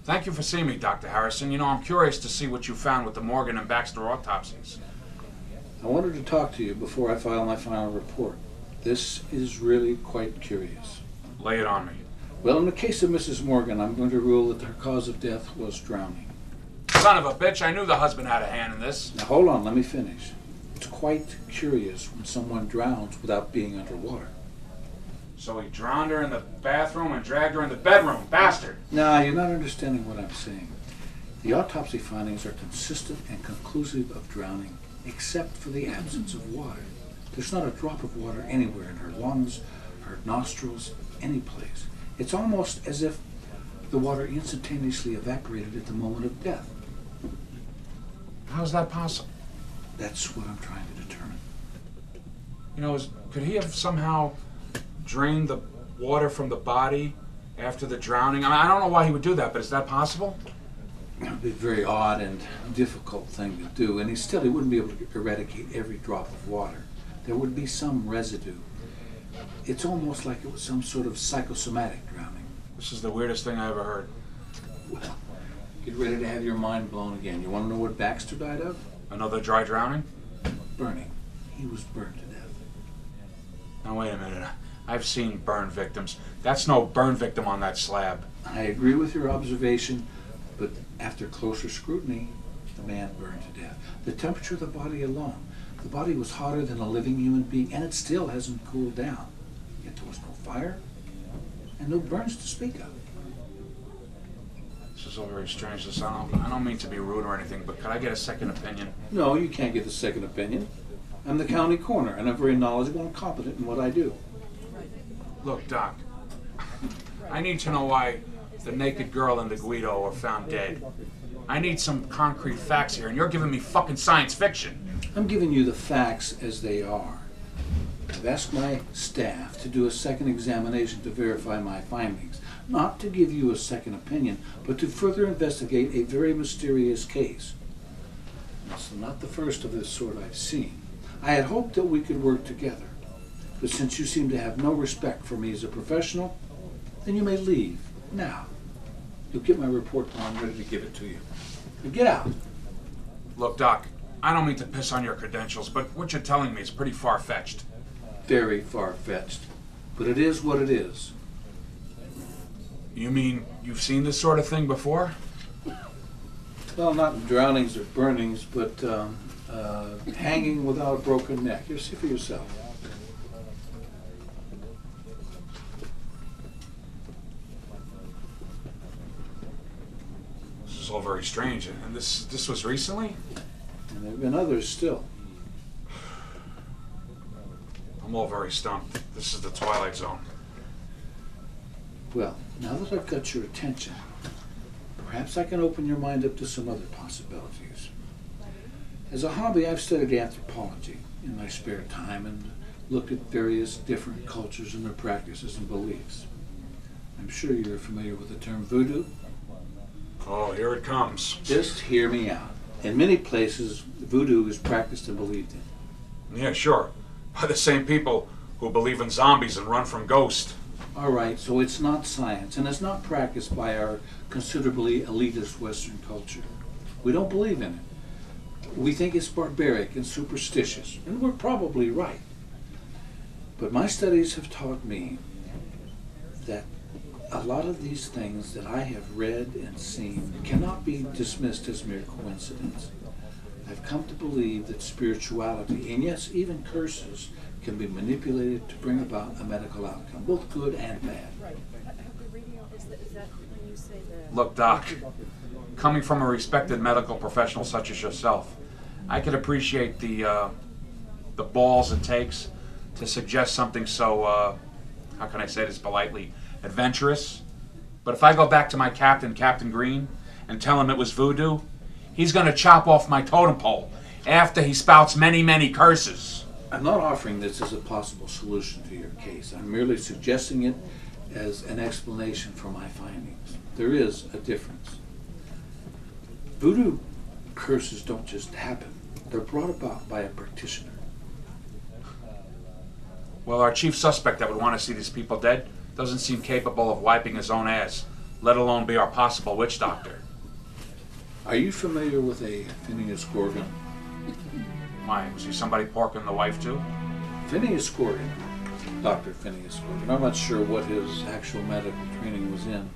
Thank you for seeing me, Dr. Harrison. You know, I'm curious to see what you found with the Morgan and Baxter autopsies. I wanted to talk to you before I file my final report. This is really quite curious. Lay it on me. Well, in the case of Mrs. Morgan, I'm going to rule that her cause of death was drowning. Son of a bitch, I knew the husband had a hand in this. Now hold on, let me finish. It's quite curious when someone drowns without being underwater. So he drowned her in the bathroom and dragged her in the bedroom. Bastard! Now, you're not understanding what I'm saying. The autopsy findings are consistent and conclusive of drowning, except for the absence of water. There's not a drop of water anywhere in her lungs, her nostrils, any place. It's almost as if the water instantaneously evaporated at the moment of death. How's that possible? That's what I'm trying to determine. You know, could he have somehow drained the water from the body after the drowning? I mean, I don't know why he would do that, but is that possible? It would be a very odd and difficult thing to do, and he wouldn't be able to eradicate every drop of water. There would be some residue. It's almost like it was some sort of psychosomatic drowning. This is the weirdest thing I ever heard. Well, get ready to have your mind blown again. You want to know what Baxter died of? Another dry drowning? Burning. He was burned to death. Now wait a minute. I've seen burn victims. That's no burn victim on that slab. I agree with your observation, but after closer scrutiny, the man burned to death. The temperature of the body alone. The body was hotter than a living human being, and it still hasn't cooled down. Yet there was no fire, and no burns to speak of. This is all very strange. I don't mean to be rude or anything, but could I get a second opinion? No, you can't get a second opinion. I'm the county coroner, and I'm very knowledgeable and competent in what I do. Look, Doc, I need to know why the naked girl and the Guido were found dead. I need some concrete facts here, and you're giving me fucking science fiction. I'm giving you the facts as they are. I've asked my staff to do a second examination to verify my findings, not to give you a second opinion, but to further investigate a very mysterious case. It's not the first of this sort I've seen. I had hoped that we could work together, but since you seem to have no respect for me as a professional, then you may leave now. You'll get my report when I'm ready to give it to you. Now get out. Look, Doc, I don't mean to piss on your credentials, but what you're telling me is pretty far-fetched. Very far-fetched, but it is what it is. You mean you've seen this sort of thing before? Well, not in drownings or burnings, but hanging without a broken neck. You see for yourself. This is all very strange, and this was recently? And there have been others still. I'm all very stumped. This is the Twilight Zone. Well, now that I've got your attention, perhaps I can open your mind up to some other possibilities. As a hobby, I've studied anthropology in my spare time and looked at various different cultures and their practices and beliefs. I'm sure you're familiar with the term voodoo. Oh, here it comes. Just hear me out. In many places, voodoo is practiced and believed in. Yeah, sure. By the same people who believe in zombies and run from ghosts. All right, so it's not science, and it's not practiced by our considerably elitist Western culture. We don't believe in it. We think it's barbaric and superstitious, and we're probably right. But my studies have taught me that a lot of these things that I have read and seen cannot be dismissed as mere coincidence. I've come to believe that spirituality, and yes, even curses, can be manipulated to bring about a medical outcome, both good and bad. Look, Doc, coming from a respected medical professional such as yourself, I could appreciate the balls it takes to suggest something so, how can I say this politely, adventurous. But if I go back to my captain, Captain Green, and tell him it was voodoo, he's going to chop off my totem pole after he spouts many, many curses. I'm not offering this as a possible solution to your case. I'm merely suggesting it as an explanation for my findings. There is a difference. Voodoo curses don't just happen. They're brought about by a practitioner. Well, our chief suspect that would want to see these people dead doesn't seem capable of wiping his own ass. let alone be our possible witch doctor. Are you familiar with a Phineas Gorgon? Why, was he somebody porking the wife too? Phineas Gorgon, Dr. Phineas Gorgon, I'm not sure what his actual medical training was in,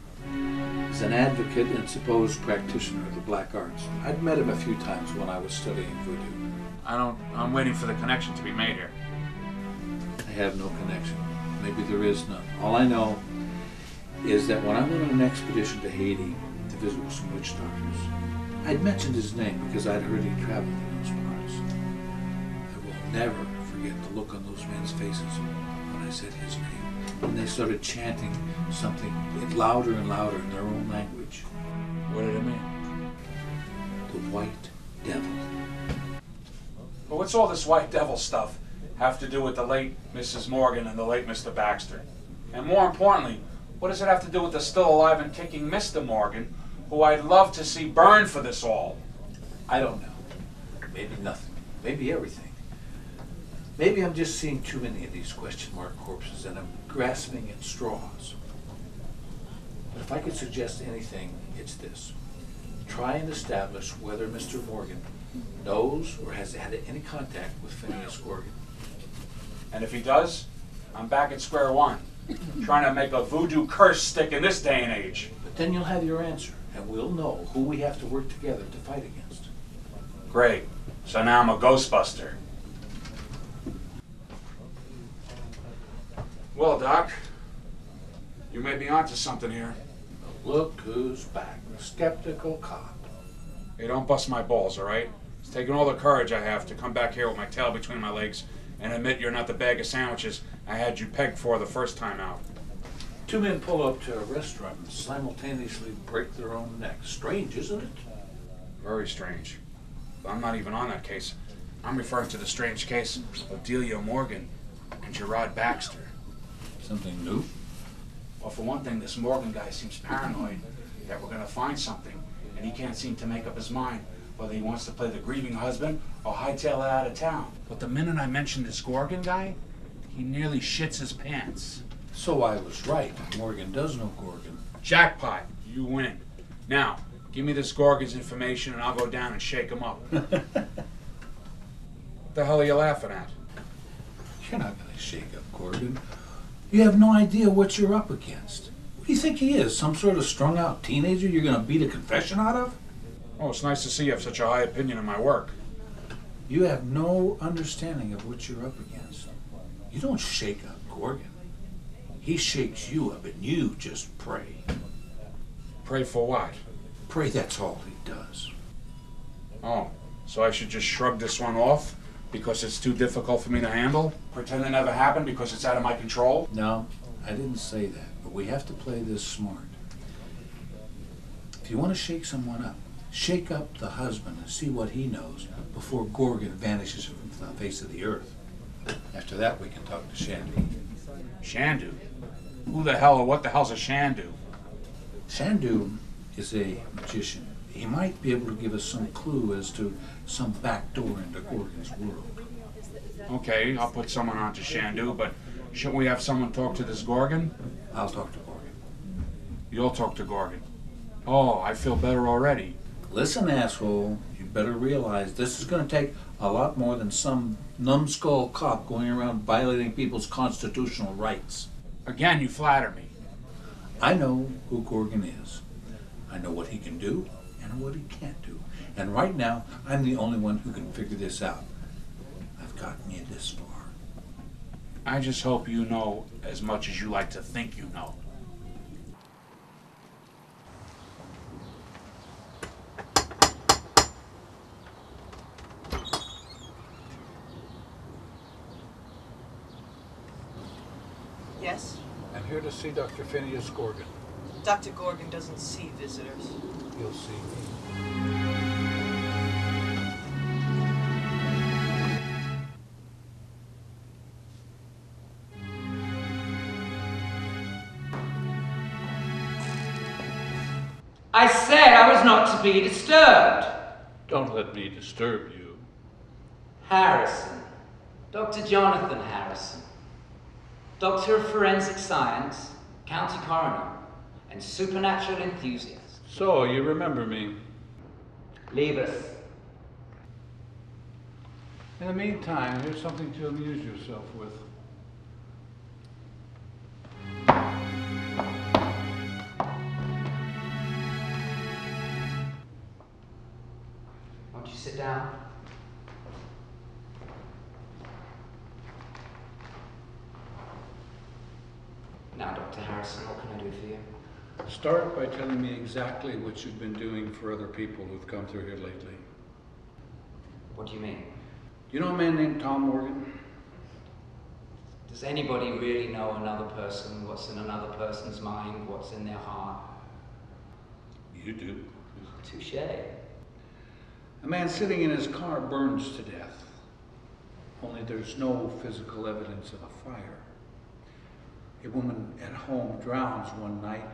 is an advocate and supposed practitioner of the black arts. I'd met him a few times when I was studying voodoo. I'm waiting for the connection to be made here. I have no connection. Maybe there is none. All I know is that when I went on an expedition to Haiti to visit with some witch doctors, I'd mentioned his name because I'd heard he traveled in those parts. I will never forget the look on those men's faces when I said his name, when they started chanting something louder and louder in their own language. What did it mean? The White Devil. Well, what's all this white devil stuff have to do with the late Mrs. Morgan and the late Mr. Baxter? And more importantly, what does it have to do with the still alive and kicking Mr. Morgan, who I'd love to see burned for this all? I don't know. Maybe nothing. Maybe everything. Maybe I'm just seeing too many of these question mark corpses and I'm grasping at straws. But if I could suggest anything, it's this. Try and establish whether Mr. Morgan knows or has had any contact with Phineas Gorgon. And if he does, I'm back at square one, trying to make a voodoo curse stick in this day and age. But then you'll have your answer, and we'll know who we have to work together to fight against. Great. So now I'm a Ghostbuster. Well, Doc, you may be onto something here. Look who's back, the skeptical cop. Hey, don't bust my balls, all right? It's taken all the courage I have to come back here with my tail between my legs and admit you're not the bag of sandwiches I had you pegged for the first time out. Two men pull up to a restaurant and simultaneously break their own necks. Strange, isn't it? Very strange. But I'm not even on that case. I'm referring to the strange case of Delia Morgan and Gerard Baxter. Something new? Well, for one thing, this Morgan guy seems paranoid that we're going to find something, and he can't seem to make up his mind whether he wants to play the grieving husband or hightail it out of town. But the minute I mentioned this Gorgon guy, he nearly shits his pants. So I was right. Morgan does know Gorgon. Jackpot, you win. Now, give me this Gorgon's information and I'll go down and shake him up. What the hell are you laughing at? You're not going to shake up Gorgon. You have no idea what you're up against. What do you think he is? Some sort of strung-out teenager you're going to beat a confession out of? Oh, it's nice to see you have such a high opinion of my work. You have no understanding of what you're up against. You don't shake up Gorgon. He shakes you up and you just pray. Pray for what? Pray that's all he does. Oh, so I should just shrug this one off because it's too difficult for me to handle? Pretend it never happened because it's out of my control? No, I didn't say that, but we have to play this smart. If you want to shake someone up, shake up the husband and see what he knows before Gorgon vanishes from the face of the earth. After that, we can talk to Shandu. Shandu? Who the hell or what the hell's a Shandu? Shandu is a magician. He might be able to give us some clue as to some back door into Gorgon's world. Okay, I'll put someone on to Shandu, but shouldn't we have someone talk to this Gorgon? I'll talk to Gorgon. You'll talk to Gorgon. Oh, I feel better already. Listen, asshole, you better realize this is going to take a lot more than some numbskull cop going around violating people's constitutional rights. Again, you flatter me. I know who Gorgon is. I know what he can do and what he can't do. And right now, I'm the only one who can figure this out. I've gotten you this far. I just hope you know as much as you like to think you know. Yes? I'm here to see Dr. Phineas Gorgon. Dr. Gorgon doesn't see visitors. You'll see me. I said I was not to be disturbed. Don't let me disturb you. Harrison. Dr. Jonathan Harrison. Doctor of Forensic Science, County Coroner. and supernatural enthusiast. So, you remember me. Leave us. In the meantime, here's something to amuse yourself with. Won't you sit down? Now, Dr. Harrison, what can I do for you? Start by telling me exactly what you've been doing for other people who've come through here lately. What do you mean? You know a man named Tom Morgan? Does anybody really know another person, what's in another person's mind, what's in their heart? You do. Touché. A man sitting in his car burns to death. Only there's no physical evidence of a fire. A woman at home drowns one night,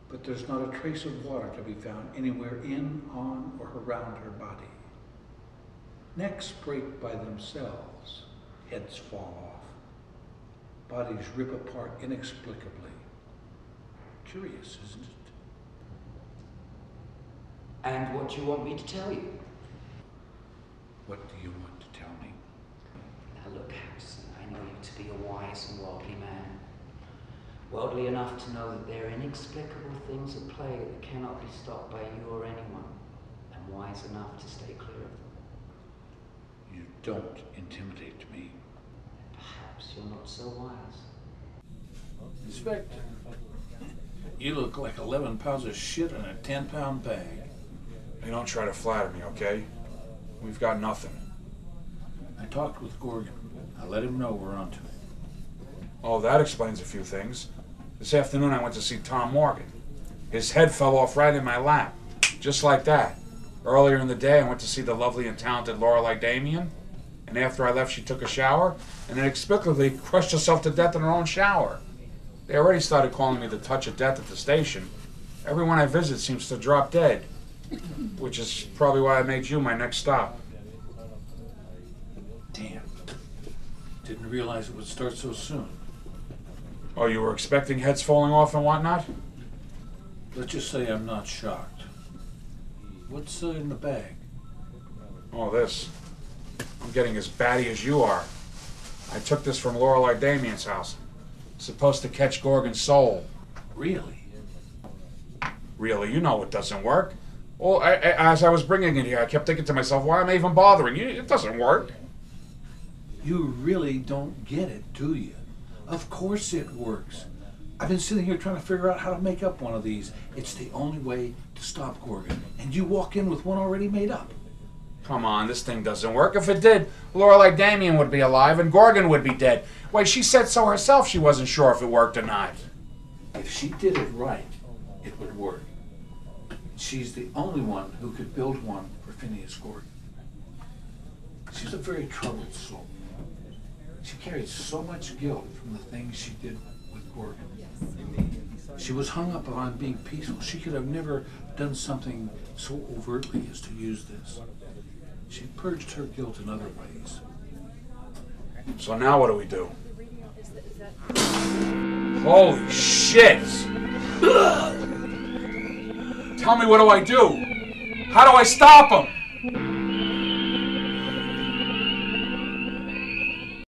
but there's not a trace of water to be found anywhere in, on, or around her body. Necks break by themselves, heads fall off, bodies rip apart inexplicably. Curious, isn't it? And what do you want me to tell you? What do you want to tell me? Now look, Harrison, I know you to be a wise and worldly man. Worldly enough to know that there are inexplicable things at play that cannot be stopped by you or anyone, and wise enough to stay clear of them. You don't intimidate me. Perhaps you're not so wise. Inspector, you look like 11 pounds of shit in a 10-pound bag. Hey, don't try to flatter me, okay? We've got nothing. I talked with Gorgon. I let him know we're onto it. Oh, that explains a few things. This afternoon I went to see Tom Morgan. His head fell off right in my lap, just like that. Earlier in the day I went to see the lovely and talented Lorelei Damien, and after I left she took a shower and inexplicably crushed herself to death in her own shower. They already started calling me the touch of death at the station. Everyone I visit seems to drop dead, which is probably why I made you my next stop. Damn. Didn't realize it would start so soon. Oh, you were expecting heads falling off and whatnot? Let's just say I'm not shocked. What's in the bag? Oh, this. I'm getting as batty as you are. I took this from Lorelei Damien's house. It's supposed to catch Gorgon's soul. Really? Really? You know it doesn't work. Well, as I was bringing it here, I kept thinking to myself, why am I even bothering you? It doesn't work. You really don't get it, do you? Of course it works. I've been sitting here trying to figure out how to make up one of these. It's the only way to stop Gorgon. And you walk in with one already made up. Come on, this thing doesn't work. If it did, Lorelei Damien would be alive and Gorgon would be dead. Why, she said so herself she wasn't sure if it worked or not. If she did it right, it would work. She's the only one who could build one for Phineas Gorgon. She's a very troubled soul. She carried so much guilt from the things she did with Gorgon. She was hung up on being peaceful. She could have never done something so overtly as to use this. She purged her guilt in other ways. So now what do we do? Holy shit! Tell me, what do I do? How do I stop him?